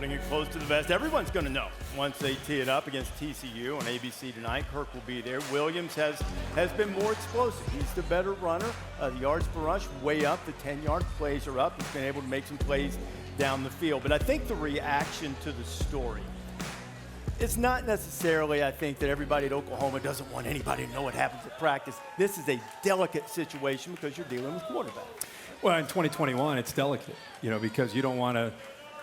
holding it close to the vest. Everyone's going to know once they tee it up against TCU on ABC tonight. Kirk will be there. Williams has been more explosive. He's the better runner. The yards per rush way up. The 10-yard plays are up. He's been able to make some plays down the field. But I think the reaction to the story, it's not necessarily, I think, that everybody at Oklahoma doesn't want anybody to know what happens at practice. This is a delicate situation because you're dealing with quarterbacks. Well, in 2021, it's delicate, because you don't want to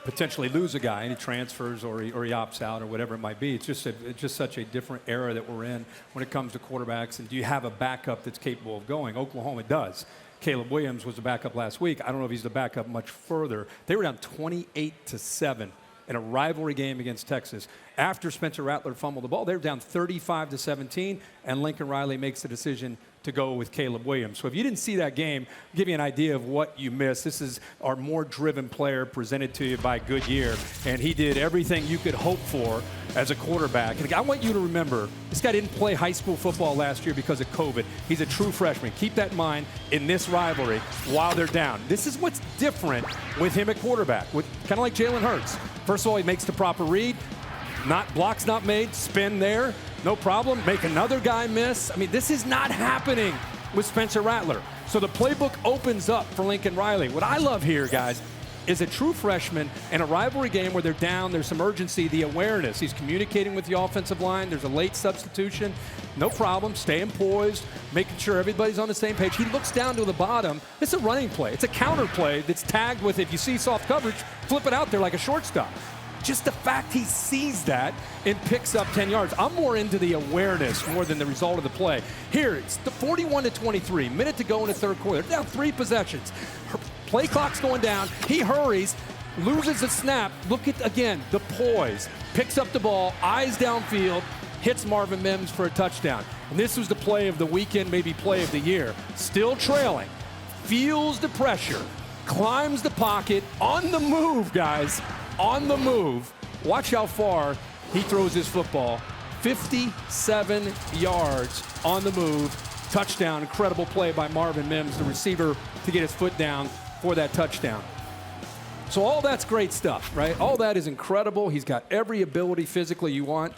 potentially lose a guy, and he transfers or he opts out or whatever it might be. It's just such a different era that we're in when it comes to quarterbacks. And do you have a backup that's capable of going? Oklahoma does. Caleb Williams was the backup last week. I don't know if he's the backup much further. They were down 28-7 in a rivalry game against Texas. After Spencer Rattler fumbled the ball, they were down 35-17, and Lincoln Riley makes the decision to go with Caleb Williams. So if you didn't see that game, I'll give you an idea of what you missed. This is our more driven player presented to you by Goodyear, and he did everything you could hope for as a quarterback. And I want you to remember, this guy didn't play high school football last year because of COVID. He's a true freshman. Keep that in mind in this rivalry while they're down. This is what's different with him at quarterback, kind of like Jalen Hurts. First of all, he makes the proper read. Blocks not made, spin there, no problem. Make another guy miss. I mean, this is not happening with Spencer Rattler. So the playbook opens up for Lincoln Riley. What I love here, guys, is a true freshman in a rivalry game where they're down, there's some urgency, the awareness. He's communicating with the offensive line. There's a late substitution. No problem, staying poised, making sure everybody's on the same page. He looks down to the bottom. It's a running play. It's a counter play that's tagged with, if you see soft coverage, flip it out there like a shortstop. Just the fact he sees that and picks up 10 yards. I'm more into the awareness more than the result of the play. Here, it's the 41-23, minute to go in the third quarter. They're down 3 possessions. Play clock's going down. He hurries, loses the snap. Look at, again, the poise. Picks up the ball, eyes downfield, hits Marvin Mims for a touchdown. And this was the play of the weekend, maybe play of the year. Still trailing, feels the pressure, climbs the pocket, on the move, guys. On the move. Watch how far he throws his football. 57 yards on the move. Touchdown. Incredible play by Marvin Mims, the receiver, to get his foot down for that touchdown. So all that's great stuff, right? All that is incredible. He's got every ability physically you want.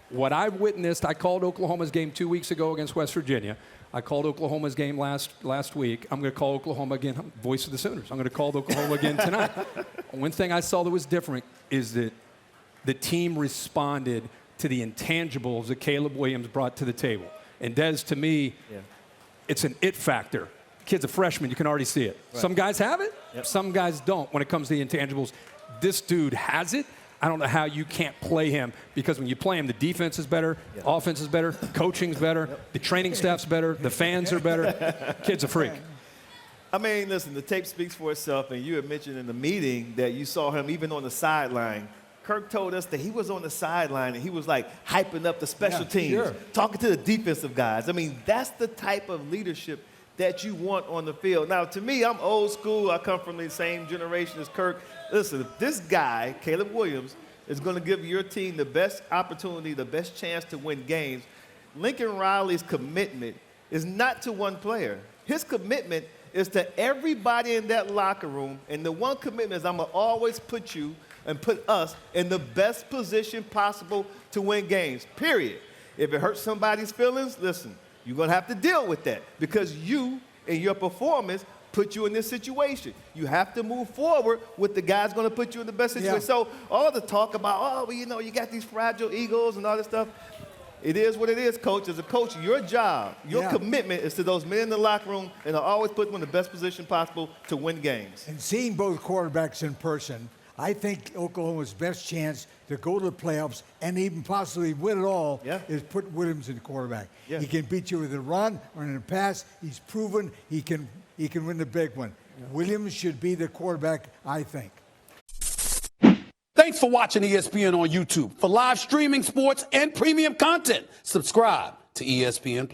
What I've witnessed, I called Oklahoma's game 2 weeks ago against West Virginia. I called Oklahoma's game last week. I'm going to call Oklahoma again. Voice of the Sooners. I'm going to call Oklahoma again tonight. One thing I saw that was different is that the team responded to the intangibles that Caleb Williams brought to the table. And Des, to me, it's an it factor. Kid's a freshman. You can already see it. Right. Some guys have it. Yep. Some guys don't when it comes to the intangibles. This dude has it. I don't know how you can't play him, because when you play him, the defense is better, offense is better, coaching's better, the training staff's better, the fans are better. Kid's a freak. I mean, listen, the tape speaks for itself, and you had mentioned in the meeting that you saw him even on the sideline. Kirk told us that he was on the sideline and he was like hyping up the special teams, talking to the defensive guys. I mean, that's the type of leadership that you want on the field. Now, to me, I'm old school. I come from the same generation as Kirk. Listen, if this guy, Caleb Williams, is going to give your team the best opportunity, the best chance to win games, Lincoln Riley's commitment is not to one player. His commitment is to everybody in that locker room, and the one commitment is I'm going to always put you and put us in the best position possible to win games, period. If it hurts somebody's feelings, listen, you're going to have to deal with that, because you and your performance put you in this situation. You have to move forward with the guys going to put you in the best situation. So all the talk about, you got these fragile egos and all this stuff, it is what it is, coach. As a coach, your job, your commitment is to those men in the locker room, and to always put them in the best position possible to win games. And seeing both quarterbacks in person, I think Oklahoma's best chance to go to the playoffs and even possibly win it all is put Williams in the quarterback. Yeah. He can beat you with a run or in a pass. He's proven he can win the big one. Yeah. Williams should be the quarterback, I think. Thanks for watching ESPN on YouTube. For live streaming, sports, and premium content, subscribe to ESPN+.